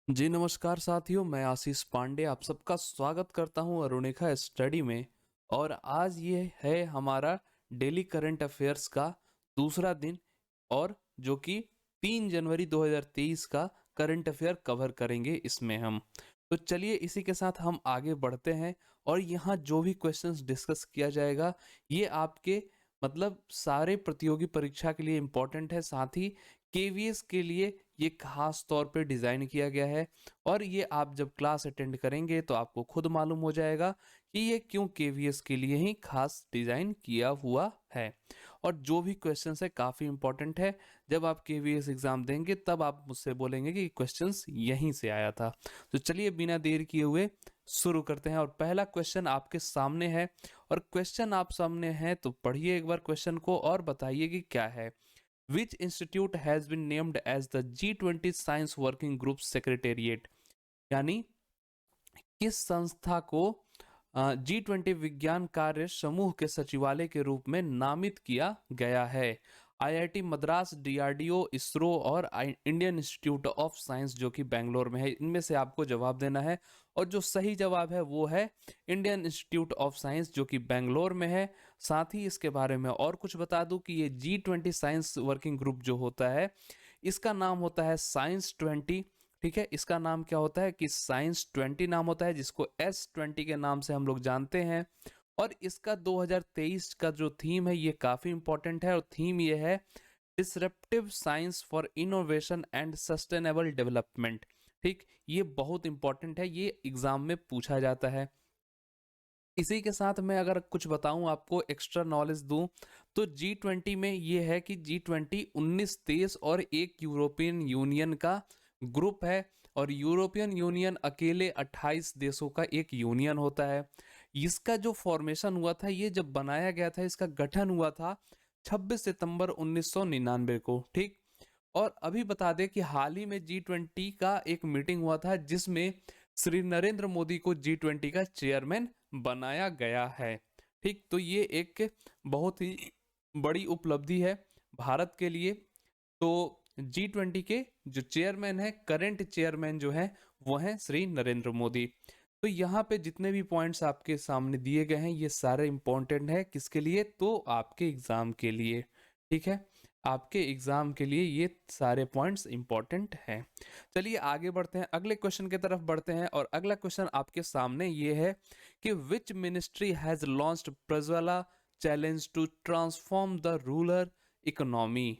जी नमस्कार साथियों, मैं आशीष पांडे आप सबका स्वागत करता हूं अरुणिका स्टडी में। और आज ये है हमारा डेली करंट अफेयर्स का दूसरा दिन, और जो कि 3 जनवरी 2023 का करंट अफेयर कवर करेंगे इसमें हम। तो चलिए इसी के साथ हम आगे बढ़ते हैं। और यहाँ जो भी क्वेश्चंस डिस्कस किया जाएगा ये आपके मतलब सारे प्रतियोगी परीक्षा के लिए इम्पोर्टेंट है, साथ ही केवीएस के लिए ये खास तौर पे डिज़ाइन किया गया है। और ये आप जब क्लास अटेंड करेंगे तो आपको खुद मालूम हो जाएगा कि ये क्यों केवीएस के लिए ही खास डिज़ाइन किया हुआ है। और जो भी क्वेश्चंस है काफ़ी इंपॉर्टेंट है। जब आप केवीएस एग्ज़ाम देंगे तब आप मुझसे बोलेंगे कि क्वेश्चंस यहीं से आया था। तो चलिए बिना देर किए हुए शुरू करते हैं। और पहला क्वेश्चन आपके सामने है, और क्वेश्चन आप सामने है तो पढ़िए एक बार क्वेश्चन को और बताइए कि क्या है। Which institute has been named as the G20 Science Working Group Secretariat? यानी किस संस्था को G20 विज्ञान कार्य समूह के सचिवालय के रूप में नामित किया गया है? आईआईटी मद्रास, डीआरडीओ, इसरो और इंडियन इंस्टीट्यूट ऑफ साइंस जो कि बेंगलोर में है। इनमें से आपको जवाब देना है, और जो सही जवाब है वो है इंडियन इंस्टीट्यूट ऑफ साइंस जो कि बेंगलोर में है। साथ ही इसके बारे में और कुछ बता दूं कि ये G20 साइंस वर्किंग ग्रुप जो होता है इसका नाम होता है साइंस 20। ठीक है, इसका नाम क्या होता है कि साइंस 20 नाम होता है, जिसको S20 के नाम से हम लोग जानते हैं। और इसका 2023 का जो थीम है ये काफ़ी इंपॉर्टेंट है, और थीम ये है disruptive science for innovation and sustainable development. ठीक, ये बहुत इंपॉर्टेंट है, ये एग्जाम में पूछा जाता है। इसी के साथ मैं अगर कुछ बताऊं आपको, एक्स्ट्रा नॉलेज दूं, तो G20 में ये है कि G20 19 देश और एक यूरोपियन यूनियन का ग्रुप है। और यूरोपियन यूनियन अकेले 28 देशों का एक यूनियन होता है। इसका जो फॉर्मेशन हुआ था, ये जब बनाया गया था, इसका गठन हुआ था 26 सितंबर 1999 को। ठीक, और अभी बता दें कि हाल ही में G20 का एक मीटिंग हुआ था जिसमें श्री नरेंद्र मोदी को G20 का चेयरमैन बनाया गया है। ठीक, तो ये एक बहुत ही बड़ी उपलब्धि है भारत के लिए। तो G20 के जो चेयरमैन है, करंट चेयरमैन जो है वो हैं श्री नरेंद्र मोदी। तो यहाँ पे जितने भी पॉइंट्स आपके सामने दिए गए हैं ये सारे इंपॉर्टेंट है किसके लिए, तो आपके एग्जाम के लिए। ठीक है, आपके एग्जाम के लिए ये सारे पॉइंट्स इंपॉर्टेंट हैं। चलिए आगे बढ़ते हैं, अगले क्वेश्चन की तरफ बढ़ते हैं। और अगला क्वेश्चन आपके सामने ये है कि which ministry has launched Prajwala challenge to transform the rural economy?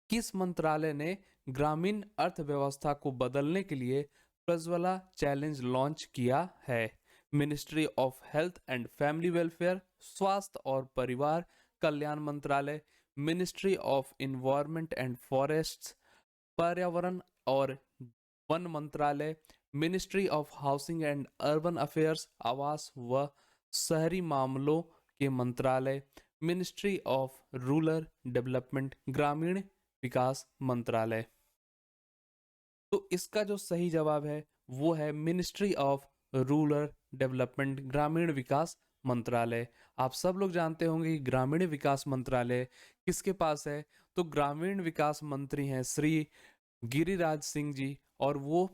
किस मंत्रालय ने ग्रामीण अर्थव्यवस्था को बदलने के लिए प्रज्वला चैलेंज लॉन्च किया है? Ministry of health and family welfare, स्वास्थ्य और परिवार कल्याण मंत्रालय, ministry of environment and forests, पर्यावरण और वन मंत्रालय, ministry of housing and urban affairs, आवास व शहरी मामलों के मंत्रालय, मिनिस्ट्री ऑफ रूरल डेवलपमेंट ग्रामीण विकास मंत्रालय। तो इसका जो सही जवाब है वो है मिनिस्ट्री ऑफ रूरल डेवलपमेंट ग्रामीण विकास मंत्रालय। आप सब लोग जानते होंगे कि ग्रामीण विकास मंत्रालय किसके पास है, तो ग्रामीण विकास मंत्री हैं श्री गिरिराज सिंह जी, और वो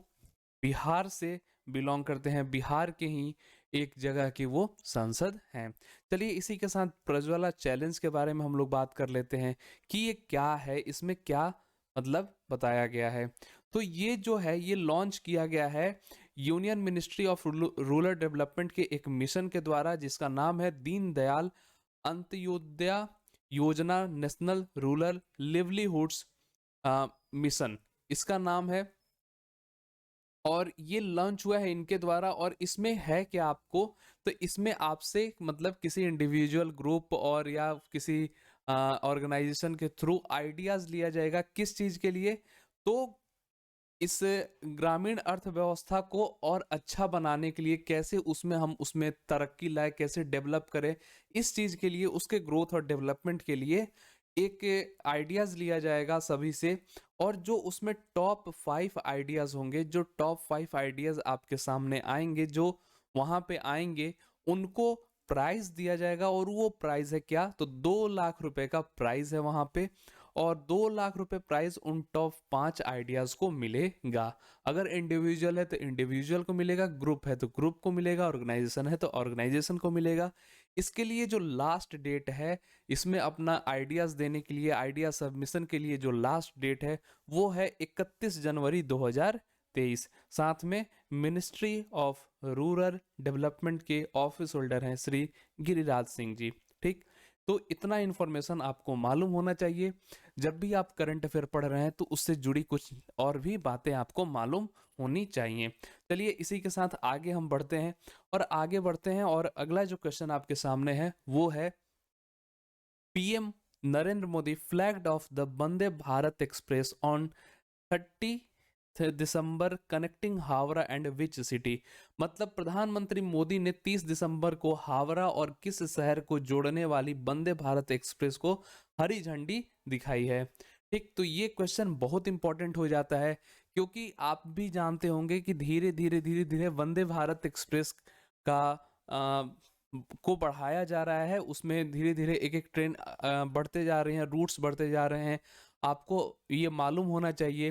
बिहार से बिलोंग करते हैं, बिहार के ही एक जगह के वो सांसद हैं। चलिए इसी के साथ प्रज्वला चैलेंज के बारे में हम लोग बात कर लेते हैं कि ये क्या है, इसमें क्या मतलब बताया गया है। तो ये जो है ये लॉन्च किया गया है union ministry of rural development के एक मिशन के द्वारा, जिसका नाम है दीनदयाल अंत्योदय योजना नेशनल रूरल लिवलीहुड्स मिशन, इसका नाम है। और ये लॉन्च हुआ है इनके द्वारा। और इसमें है क्या आपको, तो इसमें आपसे मतलब किसी इंडिविजुअल ग्रुप और या किसी ऑर्गेनाइजेशन के थ्रू आइडियाज लिया जाएगा, किस चीज के लिए, तो इस ग्रामीण अर्थव्यवस्था को और अच्छा बनाने के लिए, कैसे उसमें हम उसमें तरक्की लाए, कैसे डेवलप करें, इस चीज के लिए, उसके ग्रोथ और डेवलपमेंट के लिए एक आइडियाज लिया जाएगा सभी से। और जो उसमें टॉप 5 आइडियाज होंगे, जो टॉप 5 आइडियाज आपके सामने आएंगे, जो वहां पे आएंगे, उनको प्राइज दिया जाएगा। और वो प्राइज है क्या, तो 2 लाख रुपए का प्राइज है वहां पे। और 2 लाख रुपए प्राइज उन टॉप 5 आइडियाज को मिलेगा। अगर इंडिविजुअल है तो इंडिविजुअल को मिलेगा, ग्रुप है तो ग्रुप को मिलेगा, ऑर्गेनाइजेशन है तो ऑर्गेनाइजेशन को मिलेगा। इसके लिए जो लास्ट डेट है, इसमें अपना आइडियाज देने के लिए, आइडिया सबमिशन के लिए जो लास्ट डेट है वो है 31 जनवरी 2023। साथ में मिनिस्ट्री ऑफ रूरल डेवलपमेंट के ऑफिस होल्डर हैं श्री गिरिराज सिंह जी। ठीक, तो इतना इन्फॉर्मेशन आपको मालूम होना चाहिए। जब भी आप करंट अफेयर पढ़ रहे हैं तो उससे जुड़ी कुछ और भी बातें आपको मालूम होनी चाहिए। चलिए इसी के साथ आगे हम बढ़ते हैं और अगला जो क्वेश्चन आपके सामने है वो है, PM Narendra Modi flagged of the Vande Bharat express on 30 December connecting Howrah and which city. मतलब प्रधानमंत्री मोदी ने 30 दिसंबर को हावड़ा और किस शहर को जोड़ने वाली वंदे भारत एक्सप्रेस को हरी झंडी दिखाई है। ठीक, तो ये क्वेश्चन बहुत इंपॉर्टेंट हो जाता है, क्योंकि आप भी जानते होंगे कि धीरे धीरे वंदे भारत एक्सप्रेस का को बढ़ाया जा रहा है। उसमें धीरे धीरे एक एक ट्रेन बढ़ते जा रहे हैं, रूट्स बढ़ते जा रहे हैं। आपको ये मालूम होना चाहिए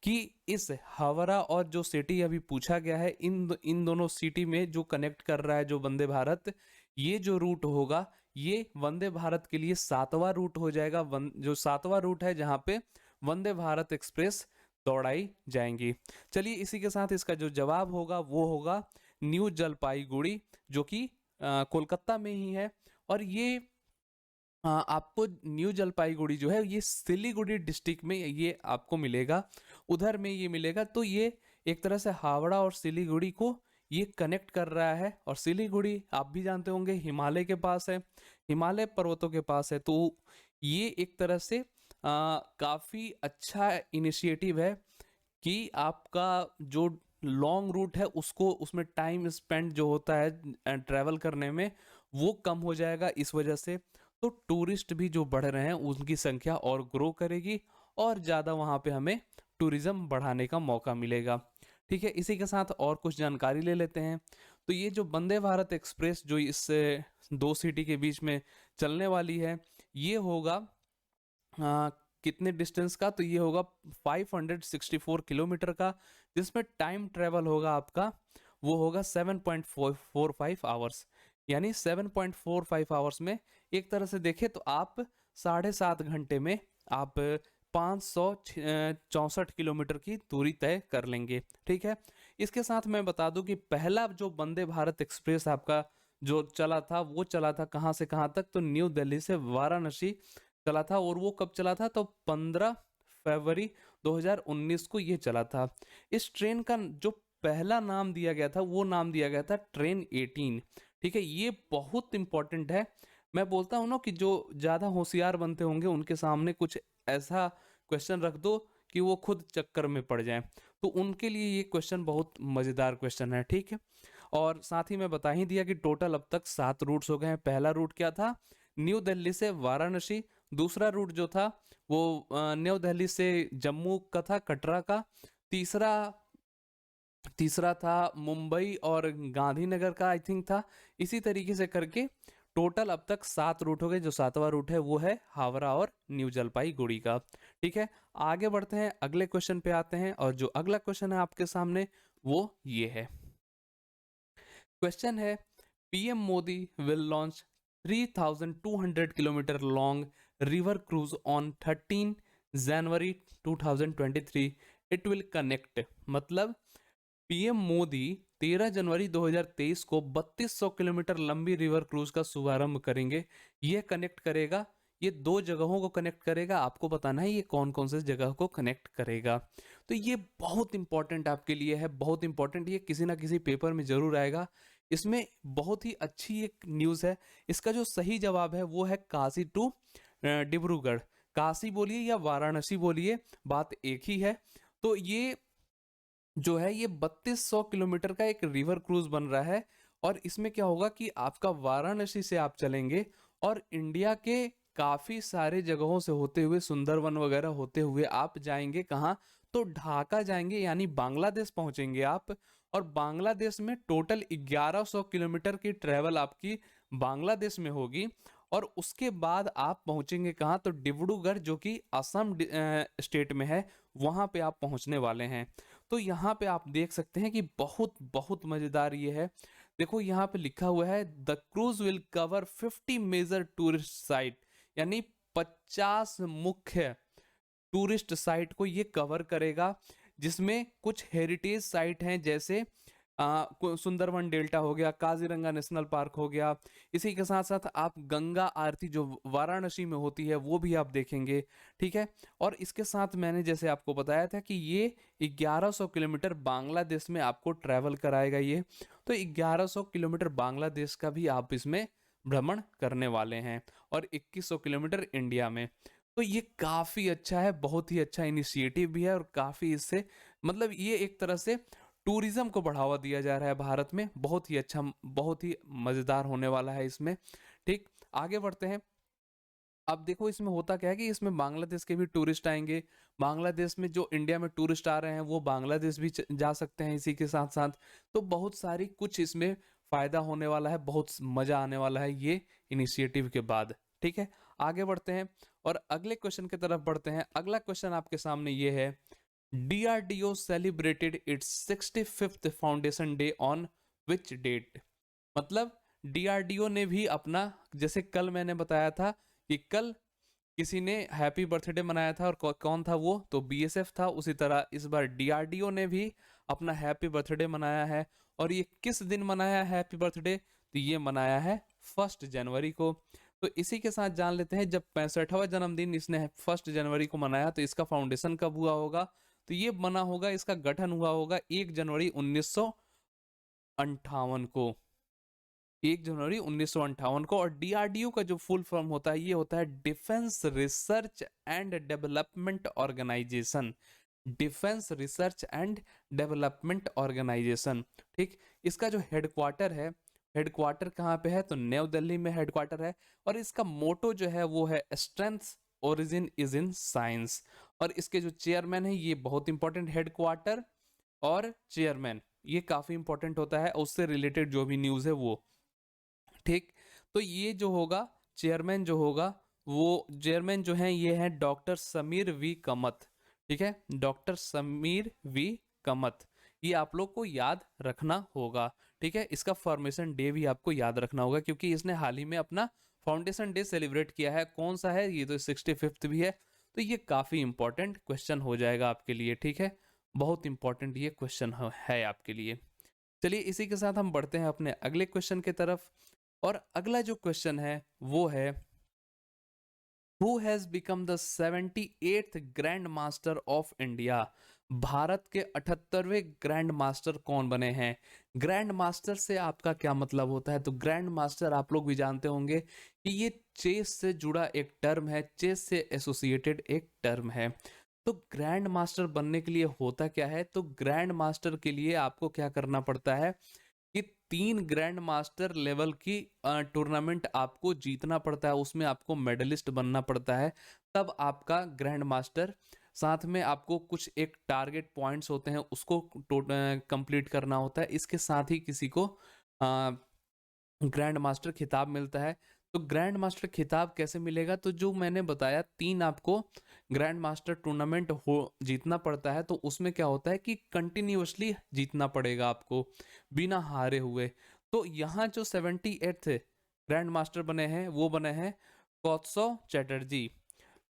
कि इस हावड़ा और जो सिटी अभी पूछा गया है, इन दोनों सिटी में जो कनेक्ट कर रहा है जो वंदे भारत, ये जो रूट होगा ये वंदे भारत के लिए 7वां रूट हो जाएगा। जो 7वां रूट है जहाँ पे वंदे भारत एक्सप्रेस दौड़ाई जाएंगी। चलिए इसी के साथ इसका जो जवाब होगा वो होगा न्यू जलपाईगुड़ी, जो कि कोलकाता में ही है। और ये आपको न्यू जलपाईगुड़ी जो है ये सिलीगुड़ी डिस्ट्रिक्ट में ये आपको मिलेगा, उधर में ये मिलेगा। तो ये एक तरह से हावड़ा और सिलीगुड़ी को ये कनेक्ट कर रहा है। और सिलीगुड़ी आप भी जानते होंगे हिमालय के पास है, हिमालय पर्वतों के पास है। तो ये एक तरह से काफ़ी अच्छा इनिशिएटिव है कि आपका जो लॉन्ग रूट है उसको, उसमें टाइम स्पेंड जो होता है ट्रैवल करने में वो कम हो जाएगा इस वजह से। तो टूरिस्ट भी जो बढ़ रहे हैं उनकी संख्या और ग्रो करेगी और ज़्यादा वहाँ पे हमें टूरिज्म बढ़ाने का मौका मिलेगा। ठीक है, इसी के साथ और कुछ जानकारी ले लेते हैं। तो ये जो वंदे भारत एक्सप्रेस जो इस दो सिटी के बीच में चलने वाली है, ये होगा कितने डिस्टेंस का, तो ये होगा 564 किलोमीटर का, जिसमें टाइम ट्रेवल होगा आपका वो होगा 7.45 आवर्स। यानी 7.45 आवर्स में एक तरह से देखें तो आप 7.5 घंटे में आप 564 किलोमीटर की दूरी तय कर लेंगे। ठीक है, इसके साथ मैं बता दूं कि पहला जो वंदे भारत एक्सप्रेस आपका जो चला था वो चला था कहाँ से कहाँ तक, तो न्यू दिल्ली से वाराणसी चला था। और वो कब चला था, तो 15 फरवरी 2019 को ये चला था। इस ट्रेन का जो पहला नाम दिया गया था वो नाम दिया गया था ट्रेन 18। ठीक है, ये बहुत इंपॉर्टेंट है। मैं बोलता हूँ ना कि जो ज़्यादा होशियार बनते होंगे उनके सामने कुछ ऐसा क्वेश्चन रख दो कि वो खुद चक्कर में पड़ जाएं, तो उनके लिए ये क्वेश्चन बहुत मज़ेदार क्वेश्चन है। ठीक है, और साथ ही मैं बता ही दिया कि टोटल अब तक 7 रूट्स हो गए हैं। पहला रूट क्या था, न्यू दिल्ली से वाराणसी। दूसरा रूट जो था वो न्यू दिल्ली से जम्मू का था, कटरा का। तीसरा तीसरा था मुंबई और गांधीनगर का आई थिंक था। इसी तरीके से करके टोटल अब तक 7 रूट हो गए। जो 7वां रूट है वो है हावड़ा और न्यू जलपाईगुड़ी का। ठीक है, आगे बढ़ते हैं, अगले क्वेश्चन पे आते हैं। और जो अगला क्वेश्चन है आपके सामने वो ये है, क्वेश्चन है, PM Modi will launch 3200 kilometre long river cruise on 13 January 2023। It will connect, मतलब पीएम मोदी 13 जनवरी 2023 को 3200 किलोमीटर लंबी रिवर क्रूज का शुभारंभ करेंगे। यह कनेक्ट करेगा, ये 2 जगहों को कनेक्ट करेगा। आपको बताना है ये कौन कौन से जगह को कनेक्ट करेगा। तो ये बहुत इंपॉर्टेंट आपके लिए है, बहुत इंपॉर्टेंट, ये किसी ना किसी पेपर में जरूर आएगा। इसमें बहुत ही अच्छी एक न्यूज़ है। इसका जो सही जवाब है वो है काशी टू डिब्रूगढ़। काशी बोलिए या वाराणसी बोलिए, बात एक ही है। तो ये जो है ये 3200 किलोमीटर का एक रिवर क्रूज बन रहा है। और इसमें क्या होगा कि आपका वाराणसी से आप चलेंगे और इंडिया के काफ़ी सारे जगहों से होते हुए, सुंदरवन वगैरह होते हुए आप जाएंगे कहाँ, तो ढाका जाएंगे, यानी बांग्लादेश पहुंचेंगे आप। और बांग्लादेश में टोटल 1100 किलोमीटर की ट्रेवल आपकी बांग्लादेश में होगी। और उसके बाद आप पहुंचेंगे कहाँ, तो डिब्रूगढ़ जो कि असम स्टेट में है, वहां पे आप पहुंचने वाले हैं। तो यहाँ पे आप देख सकते हैं कि बहुत बहुत मजेदार ये है। देखो यहाँ पे लिखा हुआ है the cruise will cover 50 major tourist site, यानी 50 मुख्य टूरिस्ट साइट को ये कवर करेगा, जिसमें कुछ हेरिटेज साइट हैं, जैसे सुंदरवन डेल्टा हो गया, काजीरंगा नेशनल पार्क हो गया। इसी के साथ साथ आप गंगा आरती जो वाराणसी में होती है वो भी आप देखेंगे, ठीक है। और इसके साथ मैंने जैसे आपको बताया था कि ये 1100 किलोमीटर बांग्लादेश में आपको ट्रैवल कराएगा ये। तो 1100 किलोमीटर बांग्लादेश का भी आप इसमें भ्रमण करने वाले हैं, और 2100 किलोमीटर इंडिया में। तो ये काफी अच्छा है, बहुत ही अच्छा इनिशिएटिव भी है, और काफी इससे मतलब ये एक तरह से टूरिज्म को बढ़ावा दिया जा रहा है भारत में। बहुत ही अच्छा, बहुत ही मजेदार होने वाला है इसमें। ठीक, आगे बढ़ते हैं। अब देखो इसमें होता क्या है कि इसमें बांग्लादेश के भी टूरिस्ट आएंगे। बांग्लादेश में जो इंडिया में टूरिस्ट आ रहे हैं वो बांग्लादेश भी जा सकते हैं इसी के साथ साथ। तो बहुत सारी कुछ इसमें फायदा होने वाला है, बहुत मजा आने वाला है ये इनिशिएटिव के बाद। ठीक है, आगे बढ़ते हैं और अगले क्वेश्चन की तरफ बढ़ते हैं। अगला क्वेश्चन आपके सामने ये है, DRDO celebrated its 65th foundation day on which date. मतलब DRDO ने भी अपना, जैसे कल मैंने बताया था कि कल किसी ने हैप्पी बर्थडे मनाया था, और कौन था वो, तो BSF था। उसी तरह इस बार DRDO ने भी अपना हैप्पी बर्थडे मनाया है। और ये किस दिन मनाया है हैप्पी बर्थडे, तो ये मनाया है 1 जनवरी को। तो इसी के साथ जान लेते हैं, जब 65वां जन्मदिन इसने 1 जनवरी को मनाया, तो इसका फाउंडेशन कब हुआ होगा, तो ये बना होगा, इसका गठन हुआ होगा 1 जनवरी 1958 को। 1 जनवरी 1958 को। और DRDO का जो फुल फॉर्म होता है ये होता है defence research and development organisation. Defence research and development organisation, ठीक। इसका जो हेडक्वार्टर है, हेडक्वार्टर कहाँ पे है, तो न्यू दिल्ली में हेडक्वार्टर है। और इसका मोटो जो है वो है strength origin is in science. और इसके जो चेयरमैन है, ये बहुत इंपॉर्टेंट, हेडक्वार्टर और चेयरमैन ये काफी इंपॉर्टेंट होता है, उससे रिलेटेड जो भी न्यूज है वो, ठीक। तो ये जो होगा चेयरमैन जो होगा, वो चेयरमैन जो है ये है डॉक्टर समीर वी कमत, ठीक है, डॉक्टर समीर वी कमत। ये आप लोग को याद रखना होगा, ठीक है। इसका फॉर्मेशन डे भी आपको याद रखना होगा, क्योंकि इसने हाल ही में अपना फाउंडेशन डे सेलिब्रेट किया है। कौन सा है ये, तो 65th भी है। तो ये काफी इंपॉर्टेंट क्वेश्चन हो जाएगा आपके लिए, ठीक है। बहुत इंपॉर्टेंट ये क्वेश्चन है आपके लिए। चलिए इसी के साथ हम बढ़ते हैं अपने अगले क्वेश्चन की तरफ। और अगला जो क्वेश्चन है वो है, who has become the 78th grand master of India. Bharat के 78वें ग्रैंड मास्टर कौन बने हैं। ग्रैंड मास्टर से आपका क्या मतलब होता है, तो ग्रैंड मास्टर आप लोग भी जानते होंगे कि ये चेस से जुड़ा एक टर्म है, चेस से एसोसिएटेड एक टर्म है। तो ग्रैंड मास्टर बनने के लिए होता क्या है, तो ग्रैंड मास्टर के लिए आपको क्या करना पड़ता है कि 3 ग्रैंड मास्टर लेवल की टूर्नामेंट आपको जीतना पड़ता है, उसमें आपको मेडलिस्ट बनना पड़ता है, तब आपका ग्रैंड मास्टर। साथ में आपको कुछ एक टारगेट पॉइंट्स होते हैं, उसको कंप्लीट करना होता है। इसके साथ ही किसी को ग्रैंड मास्टर खिताब मिलता है। तो ग्रैंड मास्टर खिताब कैसे मिलेगा, तो जो मैंने बताया 3 आपको ग्रैंड मास्टर टूर्नामेंट हो जीतना पड़ता है, तो उसमें क्या होता है कि कंटिन्यूअसली जीतना पड़ेगा आपको बिना हारे हुए। तो यहाँ जो 78th ग्रैंड मास्टर बने हैं वो बने हैं कौत्सव चैटर्जी।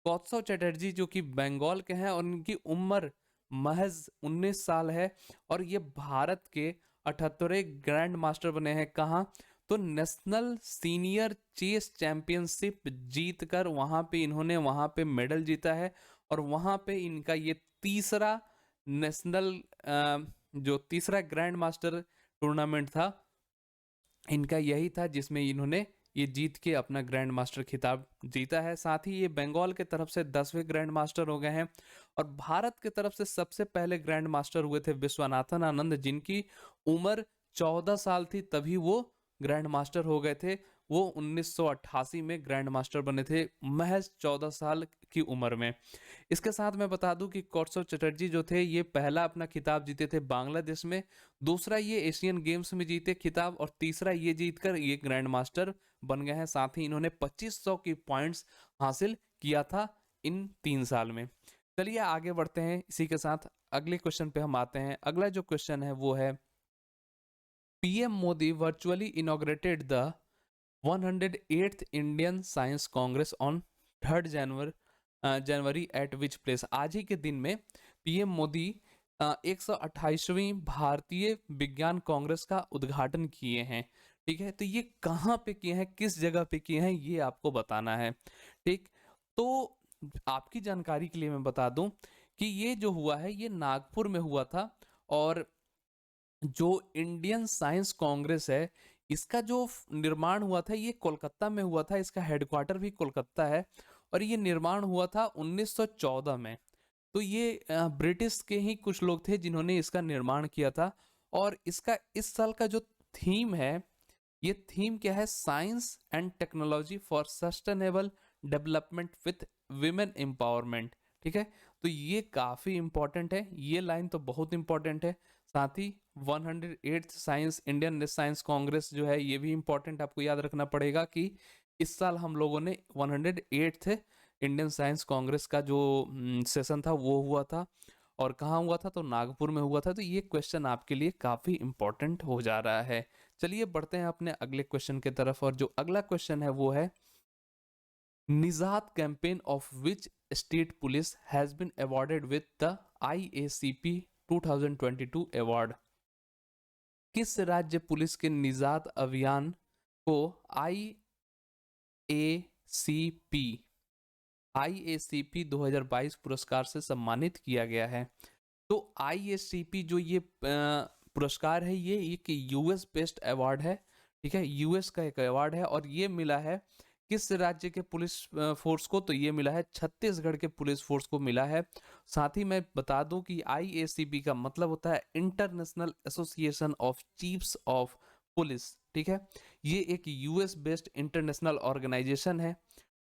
कौत्सव चैटर्जी जो कि बंगाल के हैं, और उनकी उम्र महज 19 साल है। और ये भारत के 78वें ग्रैंड मास्टर बने हैं। कहाँ, तो नेशनल सीनियर चेस चैंपियनशिप जीतकर वहां पे इन्होंने वहां पे मेडल जीता है। और वहां पे इनका ये तीसरा नेशनल जो तीसरा ग्रैंड मास्टर टूर्नामेंट था, इनका यही था जिसमें इन्होंने ये जीत के अपना ग्रैंड मास्टर खिताब जीता है। साथ ही ये बंगाल के तरफ से 10वें ग्रैंड मास्टर हो गए हैं। और भारत की तरफ से सबसे पहले ग्रैंड मास्टर हुए थे विश्वनाथन आनंद, जिनकी उम्र 14 साल थी, तभी वो ग्रैंड मास्टर हो गए थे। वो 1988 में ग्रैंड मास्टर बने थे, महज 14 साल की उम्र में। इसके साथ मैं बता दूं कि कौरसव चटर्जी जो थे ये पहला अपना खिताब जीते थे बांग्लादेश में, दूसरा ये एशियन गेम्स में जीते खिताब, और तीसरा ये जीतकर ये ग्रैंड मास्टर बन गए हैं। साथ ही इन्होंने 2500 की पॉइंट्स हासिल किया था इन 3 साल में। चलिए आगे बढ़ते हैं, इसी के साथ अगले क्वेश्चन पे हम आते हैं। अगला जो क्वेश्चन है वो है, PM Modi virtually inaugurated the 108th Indian science Congress on 3rd January eight which place. आज ही के दिन में पीएम मोदी 128वीं भारतीय विज्ञान कांग्रेस का उद्घाटन किए हैं। ठीक है, तो ये कहाँ पे किए हैं, किस जगह पे किए हैं, ये आपको बताना है। ठीक, तो आपकी जानकारी के लिए मैं बता दूं कि ये जो हुआ है ये नागपुर में हुआ था, और जो इंडियन साइंस कांग्रेस है इसका जो निर्माण हुआ था ये कोलकाता में हुआ था, इसका हेडक्वार्टर भी कोलकाता है, और ये निर्माण हुआ था 1914 में। तो ये ब्रिटिश के ही कुछ लोग थे जिन्होंने इसका निर्माण किया था। और इसका इस साल का जो थीम है, ये थीम क्या है, science and technology for sustainable development with women empowerment. ठीक है, तो ये काफी इंपॉर्टेंट है, ये लाइन तो बहुत इंपॉर्टेंट है। साथ ही 108th science Indian science Congress जो है ये भी इंपॉर्टेंट, आपको याद रखना पड़ेगा कि इस साल हम लोगों ने 108th इंडियन साइंस कांग्रेस का जो सेशन था वो हुआ था, और कहाँ हुआ था, तो नागपुर में हुआ था। तो ये क्वेश्चन आपके लिए काफी इंपॉर्टेंट हो जा रहा है। चलिए बढ़ते हैं अपने अगले क्वेश्चन की तरफ, और जो अगला क्वेश्चन है वो है, Nijaat campaign of which state police has been awarded with the IACP 2022 award. किस राज्य पुलिस के निजात अभियान को IACP 2022 पुरस्कार से सम्मानित किया गया है। तो IACP जो ये पुरस्कार है ये एक US बेस्ड अवार्ड है। ठीक है, US का एक अवार्ड है, और ये मिला है किस राज्य के पुलिस फोर्स को, तो ये मिला है छत्तीसगढ़ के पुलिस फोर्स को मिला है। साथ ही मैं बता दूं कि IACP का मतलब होता है international association of chiefs of police. ठीक है, ये एक US बेस्ड इंटरनेशनल ऑर्गेनाइजेशन है।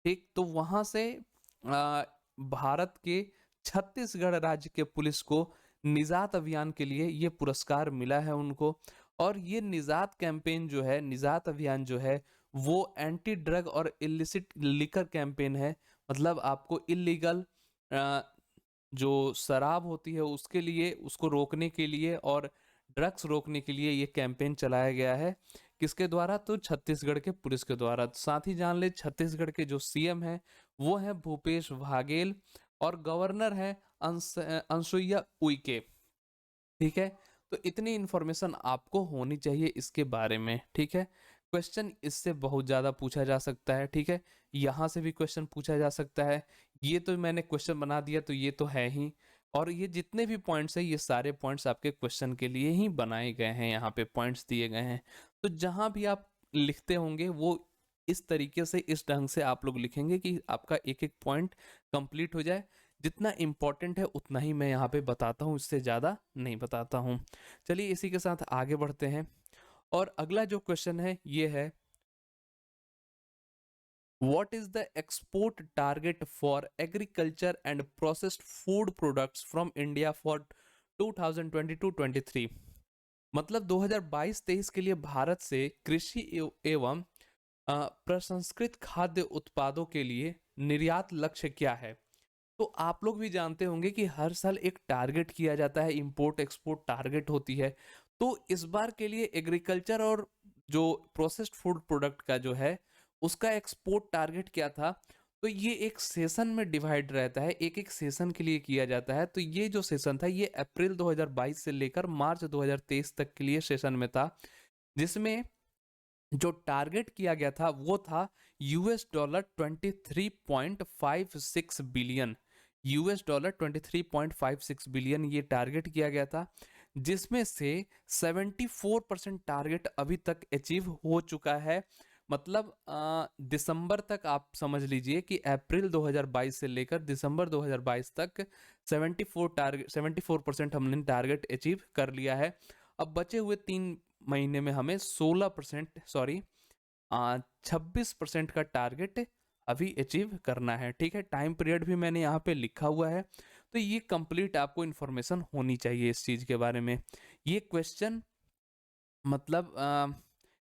ठीक, तो वहां से भारत के छत्तीसगढ़ राज्य के पुलिस को निजात अभियान के लिए ये पुरस्कार मिला है उनको। और ये निजात कैंपेन जो है, निजात अभियान जो है वो एंटी ड्रग और इलिसिट लिकर कैंपेन है। मतलब आपको इलीगल जो शराब होती है उसके लिए, उसको रोकने के लिए, और ड्रग्स रोकने के लिए ये कैंपेन चलाया गया है। किसके द्वारा, तो छत्तीसगढ़ के पुलिस के द्वारा। साथ ही जान ले छत्तीसगढ़ के जो CM है वो है भूपेश बघेल, और गवर्नर है अनसुईया उइके। ठीक है, तो इतनी इंफॉर्मेशन आपको होनी चाहिए इसके बारे में। ठीक है, क्वेश्चन इससे बहुत ज़्यादा पूछा जा सकता है। ठीक है, यहाँ से भी क्वेश्चन पूछा जा सकता है। ये तो मैंने क्वेश्चन बना दिया, तो ये तो है ही, और ये जितने भी पॉइंट्स हैं ये सारे पॉइंट्स आपके क्वेश्चन के लिए ही बनाए गए हैं, यहाँ पे पॉइंट्स दिए गए हैं। तो जहाँ भी आप लिखते होंगे वो इस तरीके से, इस ढंग से आप लोग लिखेंगे कि आपका एक एक पॉइंट कंप्लीट हो जाए। जितना इंपॉर्टेंट है उतना ही मैं यहाँ पे बताता हूँ, इससे ज़्यादा नहीं बताता हूँ। चलिए इसी के साथ आगे बढ़ते हैं, और अगला जो क्वेश्चन है ये है, what is the export target for agriculture and processed food products from India for 2022-23। मतलब 2022-23 के लिए भारत से कृषि एवं प्रसंस्कृत खाद्य उत्पादों के लिए निर्यात लक्ष्य क्या है। तो आप लोग भी जानते होंगे कि हर साल एक टारगेट किया जाता है, इंपोर्ट एक्सपोर्ट टारगेट होती है। तो इस बार के लिए एग्रीकल्चर और जो प्रोसेस्ड फूड प्रोडक्ट का जो है उसका एक्सपोर्ट टारगेट क्या था। तो ये एक सेशन में डिवाइड रहता है, एक एक सेशन के लिए किया जाता है। तो ये जो सेशन था ये अप्रैल 2022 से लेकर मार्च 2023 तक के लिए सेशन में था, जिसमें जो टारगेट किया गया था वो था $23.56 बिलियन। $23.56 बिलियन ये टारगेट किया गया था, जिसमें से 74% टारगेट अभी तक अचीव हो चुका है। मतलब दिसंबर तक आप समझ लीजिए कि अप्रैल 2022 से लेकर दिसंबर 2022 तक 74% हमने टारगेट अचीव कर लिया है। अब बचे हुए 3 महीने में हमें 16%, सॉरी 26% का टारगेट अभी अचीव करना है। ठीक है, टाइम पीरियड भी मैंने यहाँ पे लिखा हुआ है। तो ये कंप्लीट आपको इन्फॉर्मेशन होनी चाहिए इस चीज़ के बारे में। ये क्वेश्चन मतलब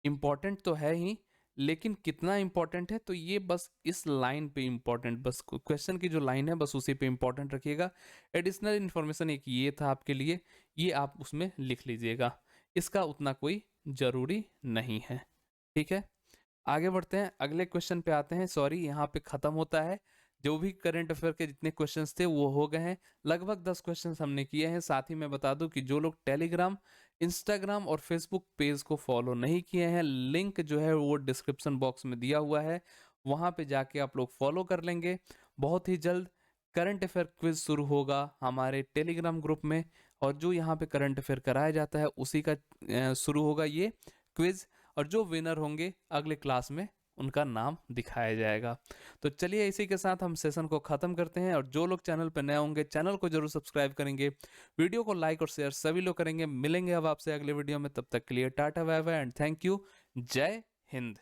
इम्पॉर्टेंट तो है ही, लेकिन कितना इम्पोर्टेंट है तो ये बस इस लाइन पे इम्पोर्टेंट, बस क्वेश्चन की जो लाइन है बस उसी पे इम्पोर्टेंट रखिएगा। एडिशनल इन्फॉर्मेशन एक ये था आपके लिए, ये आप उसमें लिख लीजिएगा, इसका उतना कोई ज़रूरी नहीं है। ठीक है, आगे बढ़ते हैं, अगले क्वेश्चन पे आते हैं। सॉरी, यहाँ पे ख़त्म होता है। जो भी करंट अफेयर के जितने क्वेश्चंस थे वो हो गए हैं, लगभग 10 क्वेश्चंस हमने किए हैं। साथ ही मैं बता दूं कि जो लोग टेलीग्राम, इंस्टाग्राम और फेसबुक पेज को फॉलो नहीं किए हैं, लिंक जो है वो डिस्क्रिप्शन बॉक्स में दिया हुआ है, वहाँ पे जाके आप लोग फॉलो कर लेंगे। बहुत ही जल्द करंट अफेयर क्विज शुरू होगा हमारे टेलीग्राम ग्रुप में, और जो यहाँ पे करंट अफेयर कराया जाता है उसी का शुरू होगा ये क्विज, और जो विनर होंगे अगले क्लास में उनका नाम दिखाया जाएगा। तो चलिए इसी के साथ हम सेशन को ख़त्म करते हैं, और जो लोग चैनल पर नए होंगे चैनल को जरूर सब्सक्राइब करेंगे, वीडियो को लाइक और शेयर सभी लोग करेंगे। मिलेंगे अब आपसे अगले वीडियो में, तब तक के लिए ta ta bye bye and thank you. जय हिंद।